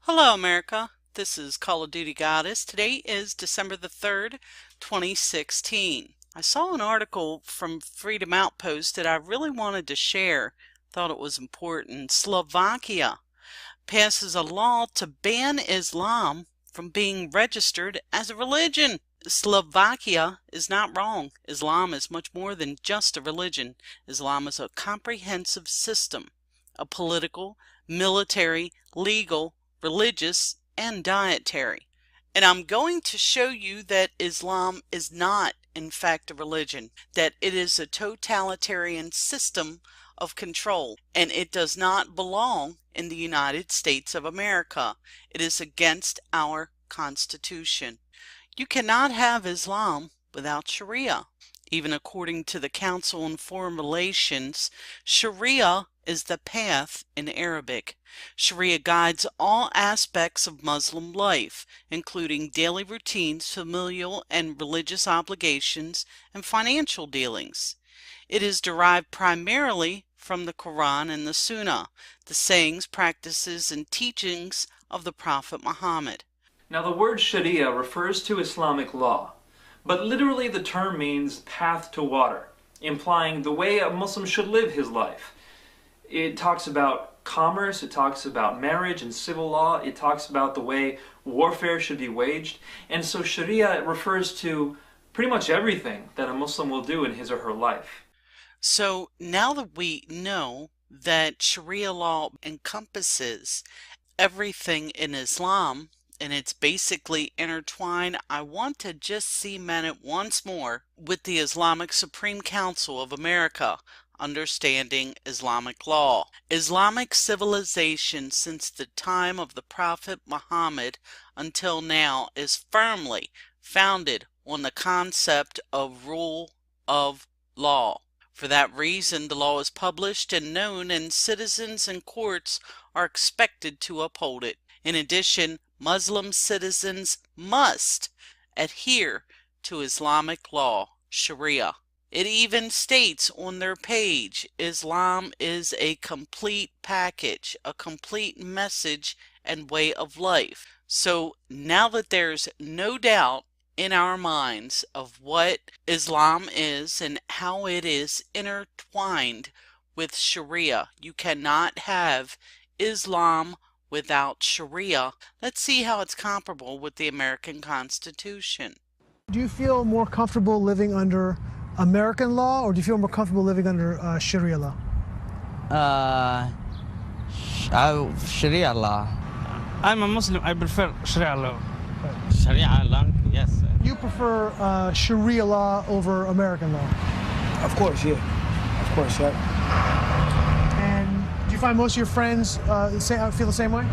Hello America, this is Call of Duty Goddess. Today is December the 3rd, 2016. I saw an article from Freedom Outpost that I really wanted to share. Thought it was important. Slovakia passes a law to ban Islam from being registered as a religion. Slovakia is not wrong. Islam is much more than just a religion. Islam is a comprehensive system, a political, military, legal, religious, and dietary. And I'm going to show you that Islam is not, in fact, a religion, that it is a totalitarian system of control, and it does not belong in the United States of America. It is against our Constitution. You cannot have Islam without Sharia. Even according to the Council on Foreign Relations, Sharia is the path in Arabic. Sharia guides all aspects of Muslim life, including daily routines, familial and religious obligations, and financial dealings. It is derived primarily from the Quran and the Sunnah, the sayings, practices, and teachings of the Prophet Muhammad. Now the word Sharia refers to Islamic law, but literally the term means path to water, implying the way a Muslim should live his life. It talks about commerce, it talks about marriage and civil law, it talks about the way warfare should be waged, and so Sharia refers to pretty much everything that a Muslim will do in his or her life. So now that we know that Sharia law encompasses everything in Islam, and it's basically intertwined, I want to just cement it once more with the Islamic Supreme Council of America, understanding Islamic law. Islamic civilization since the time of the Prophet Muhammad until now is firmly founded on the concept of rule of law. For that reason, the law is published and known, and citizens and courts are expected to uphold it. In addition, Muslim citizens must adhere to Islamic law, Sharia. It even states on their page, Islam is a complete package, a complete message and way of life. So now that there's no doubt in our minds of what Islam is and how it is intertwined with Sharia, you cannot have Islam without Sharia. Let's see how it's comparable with the American Constitution. Do you feel more comfortable living under American law, or do you feel more comfortable living under Sharia law? Sharia law. I'm a Muslim. I prefer Sharia law. Sharia law, yes. You prefer Sharia law over American law? Of course, yeah. Of course, yeah. And do you find most of your friends feel the same way?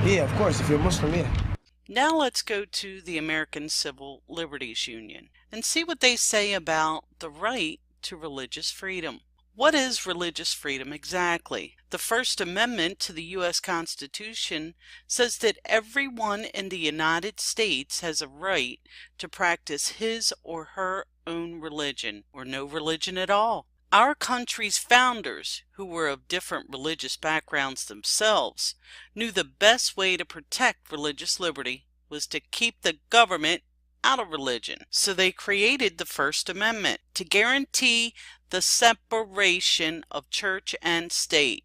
Yeah, of course. If you're Muslim, yeah. Now let's go to the American Civil Liberties Union and see what they say about the right to religious freedom. What is religious freedom exactly? The First Amendment to the U.S. Constitution says that everyone in the United States has a right to practice his or her own religion, or no religion at all. Our country's founders, who were of different religious backgrounds themselves, knew the best way to protect religious liberty was to keep the government out of religion. So they created the First Amendment to guarantee the separation of church and state.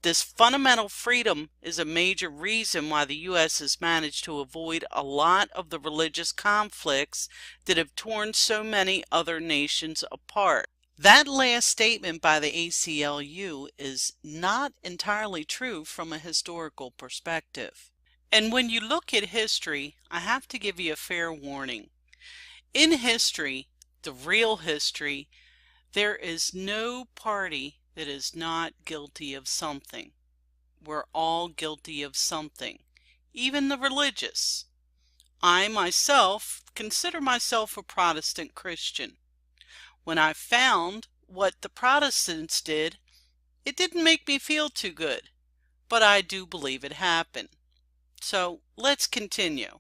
This fundamental freedom is a major reason why the U.S. has managed to avoid a lot of the religious conflicts that have torn so many other nations apart. That last statement by the ACLU is not entirely true from a historical perspective. And when you look at history, I have to give you a fair warning. In history, the real history, there is no party that is not guilty of something. We're all guilty of something, even the religious. I myself consider myself a Protestant Christian. When I found what the Protestants did, it didn't make me feel too good, but I do believe it happened. So let's continue.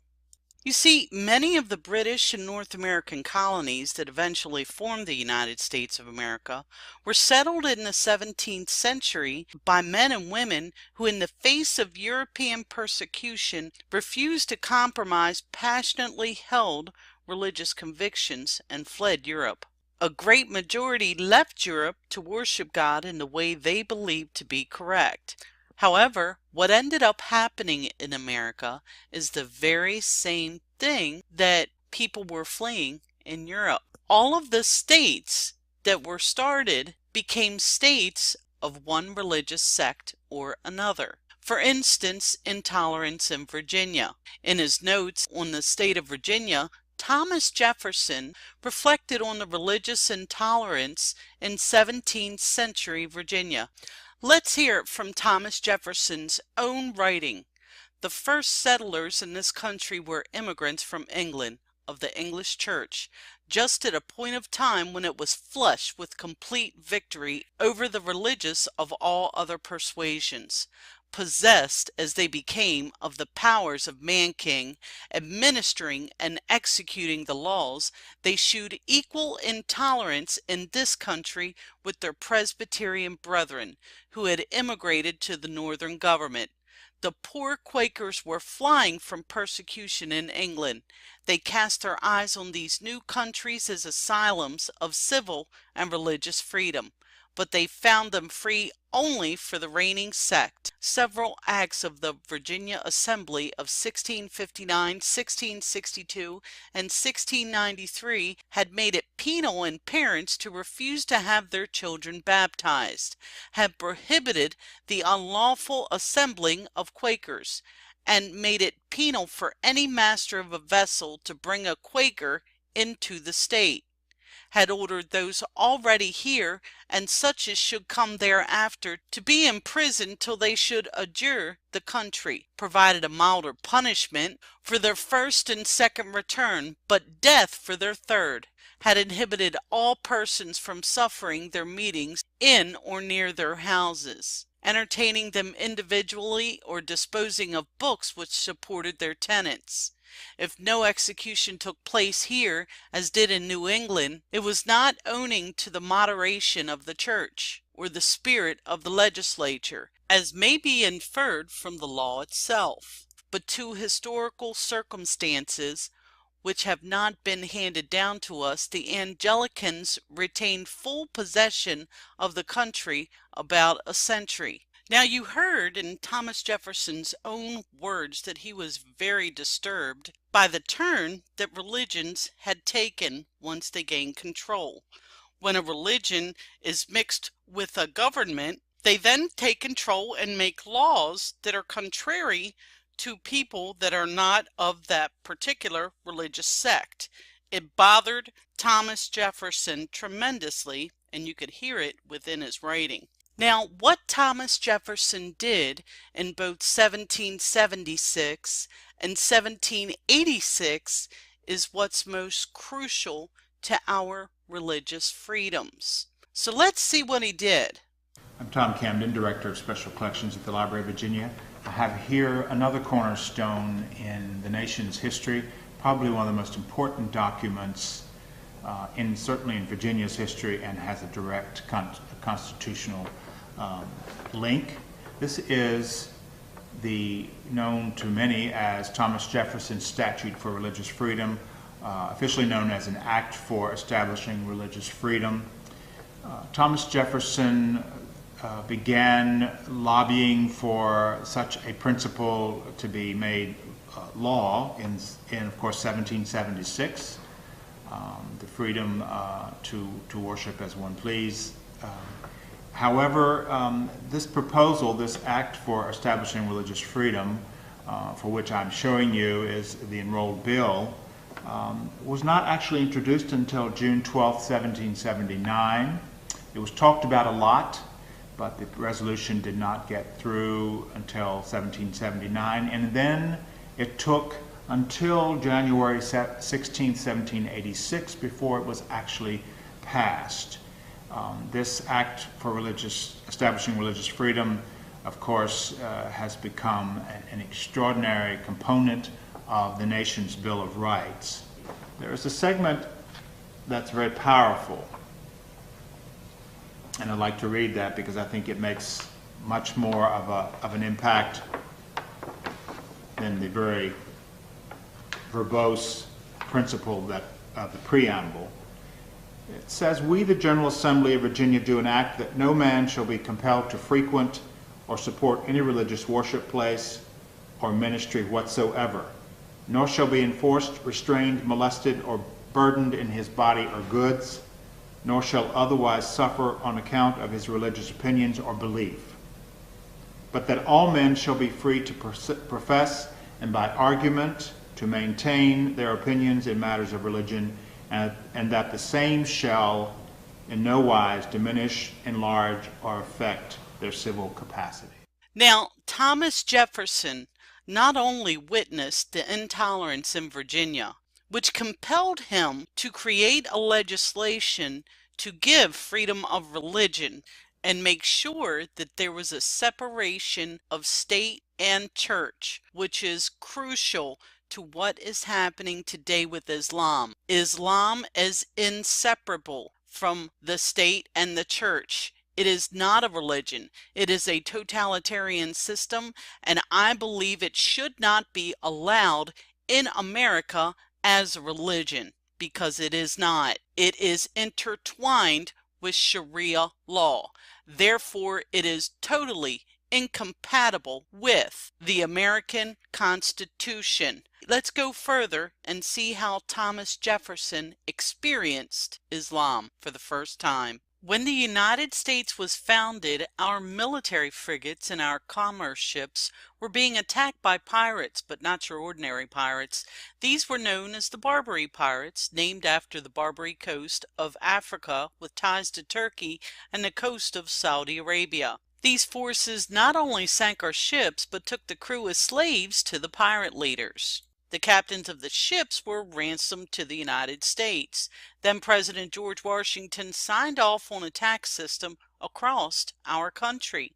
You see, many of the British and North American colonies that eventually formed the United States of America were settled in the 17th century by men and women who, in the face of European persecution, refused to compromise passionately held religious convictions and fled Europe. A great majority left Europe to worship God in the way they believed to be correct. However, what ended up happening in America is the very same thing that people were fleeing in Europe. All of the states that were started became states of one religious sect or another. For instance, intolerance in Virginia. In his notes on the state of Virginia, Thomas Jefferson reflected on the religious intolerance in 17th century Virginia. Let's hear it from Thomas Jefferson's own writing. The first settlers in this country were immigrants from England, of the English Church, just at a point of time when it was flush with complete victory over the religious of all other persuasions. Possessed as they became of the powers of man-king, administering and executing the laws, they shewed equal intolerance in this country with their Presbyterian brethren, who had immigrated to the northern government. The poor Quakers were flying from persecution in England. They cast their eyes on these new countries as asylums of civil and religious freedom, but they found them free only for the reigning sect. Several acts of the Virginia Assembly of 1659, 1662, and 1693 had made it penal in parents to refuse to have their children baptized, had prohibited the unlawful assembling of Quakers, and made it penal for any master of a vessel to bring a Quaker into the state, had ordered those already here and such as should come thereafter to be imprisoned till they should adjure the country, provided a milder punishment for their first and second return, but death for their third, had inhibited all persons from suffering their meetings in or near their houses, entertaining them individually, or disposing of books which supported their tenants. If no execution took place here, as did in New England, it was not owing to the moderation of the church, or the spirit of the legislature, as may be inferred from the law itself, but to historical circumstances which have not been handed down to us. The Anglicans retained full possession of the country about a century. Now, you heard in Thomas Jefferson's own words that he was very disturbed by the turn that religions had taken once they gained control. When a religion is mixed with a government, they then take control and make laws that are contrary to people that are not of that particular religious sect. It bothered Thomas Jefferson tremendously, and you could hear it within his writing. Now, what Thomas Jefferson did in both 1776 and 1786 is what's most crucial to our religious freedoms. So let's see what he did. I'm Tom Camden, Director of Special Collections at the Library of Virginia. I have here another cornerstone in the nation's history, probably one of the most important documents certainly in Virginia's history, and has a direct constitutional link. This is known to many as Thomas Jefferson's Statute for Religious Freedom, officially known as an Act for Establishing Religious Freedom. Thomas Jefferson began lobbying for such a principle to be made law in of course 1776, the freedom to worship as one please. However, this proposal, this Act for Establishing Religious Freedom, for which I'm showing you is the enrolled bill, was not actually introduced until June 12, 1779. It was talked about a lot, but the resolution did not get through until 1779, and then it took until January 16, 1786 before it was actually passed. This Act for Establishing Religious Freedom, of course, has become an extraordinary component of the nation's Bill of Rights. There is a segment that's very powerful, and I'd like to read that because I think it makes much more of an impact than the very verbose principle of the preamble. It says, "We, the General Assembly of Virginia, do enact that no man shall be compelled to frequent or support any religious worship place or ministry whatsoever, nor shall be enforced, restrained, molested, or burdened in his body or goods, nor shall otherwise suffer on account of his religious opinions or belief, but that all men shall be free to profess and by argument to maintain their opinions in matters of religion, and that the same shall in no wise diminish, enlarge, or affect their civil capacity." Now, Thomas Jefferson not only witnessed the intolerance in Virginia, which compelled him to create a legislation to give freedom of religion and make sure that there was a separation of state and church, which is crucial to what is happening today with Islam. Islam is inseparable from the state and the church. It is not a religion. It is a totalitarian system, and I believe it should not be allowed in America as a religion, because it is not. It is intertwined with Sharia law. Therefore, it is totally incompatible with the American Constitution. Let's go further and see how Thomas Jefferson experienced Islam for the first time. When the United States was founded, our military frigates and our commerce ships were being attacked by pirates, but not your ordinary pirates. These were known as the Barbary pirates, named after the Barbary coast of Africa with ties to Turkey and the coast of Saudi Arabia. These forces not only sank our ships, but took the crew as slaves to the pirate leaders. The captains of the ships were ransomed to the United States. Then President George Washington signed off on a tax system across our country.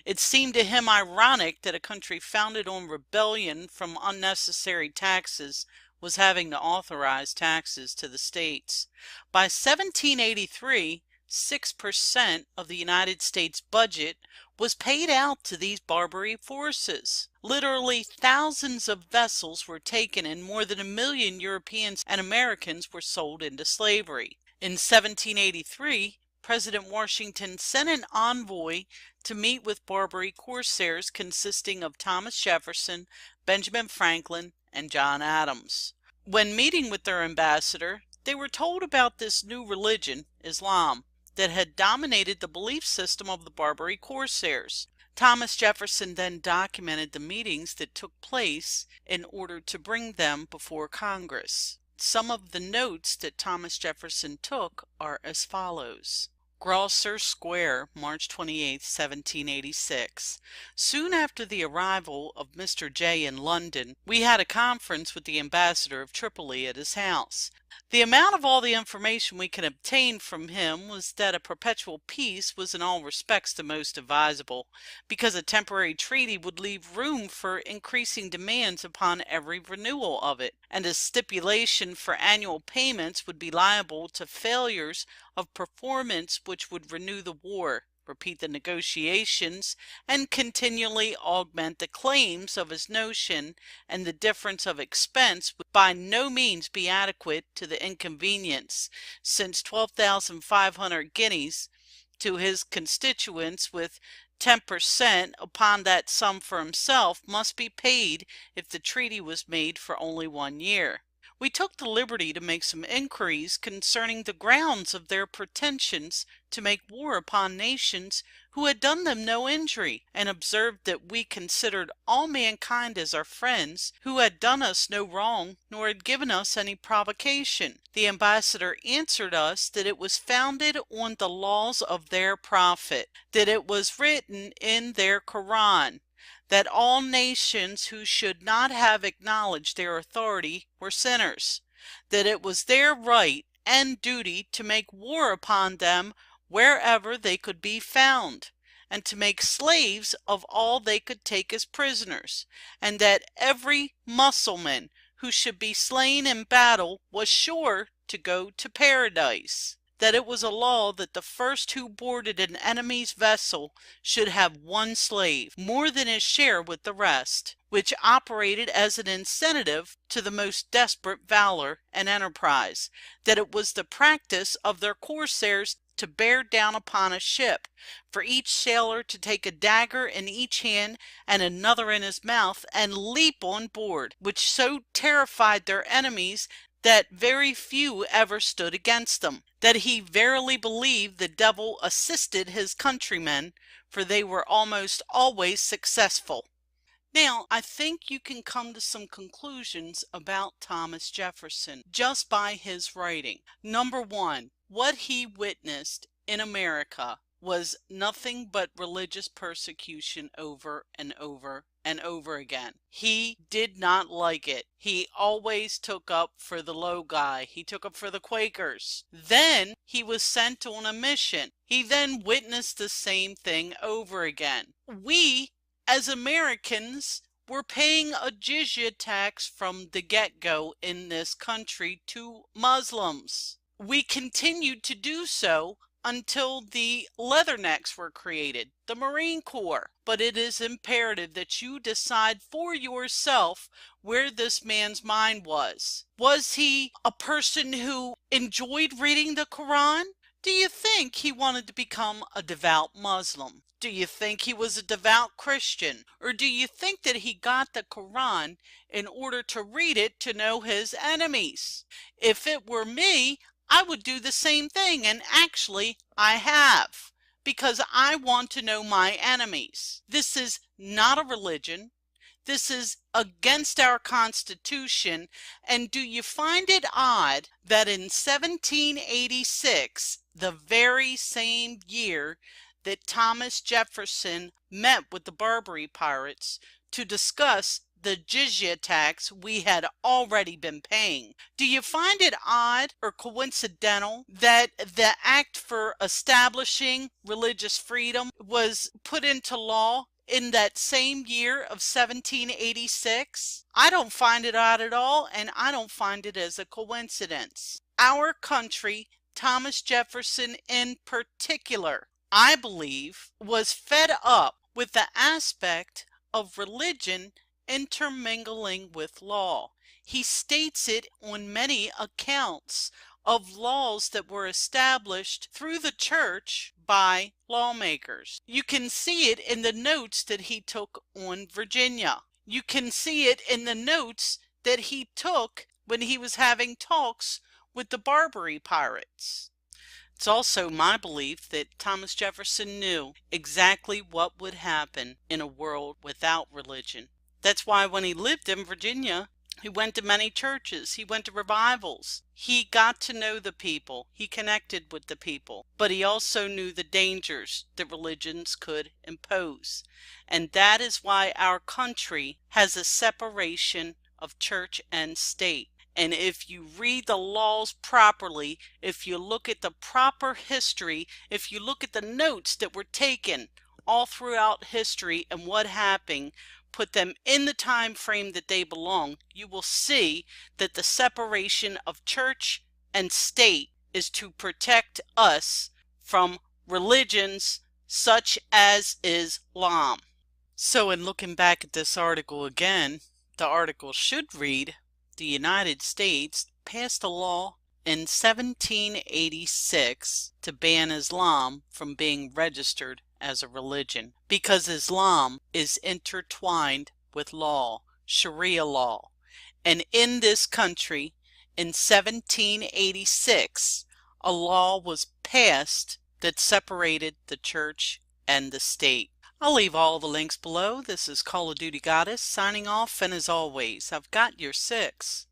It seemed to him ironic that a country founded on rebellion from unnecessary taxes was having to authorize taxes to the states. By 1783, 6% of the United States budget was paid out to these Barbary forces. Literally thousands of vessels were taken and more than 1 million Europeans and Americans were sold into slavery. In 1783, President Washington sent an envoy to meet with Barbary corsairs consisting of Thomas Jefferson, Benjamin Franklin, and John Adams. When meeting with their ambassador, they were told about this new religion, Islam, that had dominated the belief system of the Barbary corsairs. Thomas Jefferson then documented the meetings that took place in order to bring them before Congress. Some of the notes that Thomas Jefferson took are as follows. Grosvenor Square, March 28, 1786. Soon after the arrival of Mr. J in London, we had a conference with the ambassador of Tripoli at his house. The amount of all the information we could obtain from him was that a perpetual peace was in all respects the most advisable, because a temporary treaty would leave room for increasing demands upon every renewal of it, and a stipulation for annual payments would be liable to failures of performance which would renew the war, repeat the negotiations, and continually augment the claims of his notion, and the difference of expense would by no means be adequate to the inconvenience, since 12,500 guineas to his constituents with 10% upon that sum for himself must be paid if the treaty was made for only 1 year. We took the liberty to make some inquiries concerning the grounds of their pretensions to make war upon nations who had done them no injury, and observed that we considered all mankind as our friends, who had done us no wrong, nor had given us any provocation. The ambassador answered us that it was founded on the laws of their prophet, that it was written in their Koran, that all nations who should not have acknowledged their authority were sinners, that it was their right and duty to make war upon them wherever they could be found, and to make slaves of all they could take as prisoners, and that every Mussulman who should be slain in battle was sure to go to paradise. That it was a law that the first who boarded an enemy's vessel should have one slave, more than his share with the rest, which operated as an incentive to the most desperate valor and enterprise. That it was the practice of their corsairs to bear down upon a ship, for each sailor to take a dagger in each hand and another in his mouth, and leap on board, which so terrified their enemies that very few ever stood against them. That he verily believed the devil assisted his countrymen, for they were almost always successful. Now, I think you can come to some conclusions about Thomas Jefferson just by his writing. Number one, what he witnessed in America was nothing but religious persecution over and over and over again. He did not like it. He always took up for the low guy. He took up for the Quakers. Then he was sent on a mission. He then witnessed the same thing over again. We, as Americans, were paying a jizya tax from the get-go in this country to Muslims. We continued to do so until the Leathernecks were created, the Marine Corps. But it is imperative that you decide for yourself where this man's mind was. Was he a person who enjoyed reading the Quran? Do you think he wanted to become a devout Muslim? Do you think he was a devout Christian? Or do you think that he got the Quran in order to read it to know his enemies? If it were me, I would do the same thing, and actually I have, because I want to know my enemies. This is not a religion. This is against our Constitution. And do you find it odd that in 1786, the very same year that Thomas Jefferson met with the Barbary pirates to discuss the jizya tax we had already been paying, do you find it odd or coincidental that the act for establishing religious freedom was put into law in that same year of 1786? I don't find it odd at all, and I don't find it as a coincidence. Our country, Thomas Jefferson in particular, I believe, was fed up with the aspect of religion intermingling with law. He states it on many accounts of laws that were established through the church by lawmakers. You can see it in the notes that he took on Virginia. You can see it in the notes that he took when he was having talks with the Barbary pirates. It's also my belief that Thomas Jefferson knew exactly what would happen in a world without religion. That's why when he lived in Virginia, he went to many churches. He went to revivals. He got to know the people. He connected with the people. But he also knew the dangers that religions could impose. And that is why our country has a separation of church and state. And if you read the laws properly, if you look at the proper history, if you look at the notes that were taken all throughout history and what happened, put them in the time frame that they belong, you will see that the separation of church and state is to protect us from religions such as Islam. So in looking back at this article again, the article should read, the United States passed a law in 1786 to ban Islam from being registered as a religion, because Islam is intertwined with law, Sharia law. And in this country, in 1786, a law was passed that separated the church and the state. I'll leave all the links below. This is Call of Duty Goddess signing off, and as always, I've got your 6.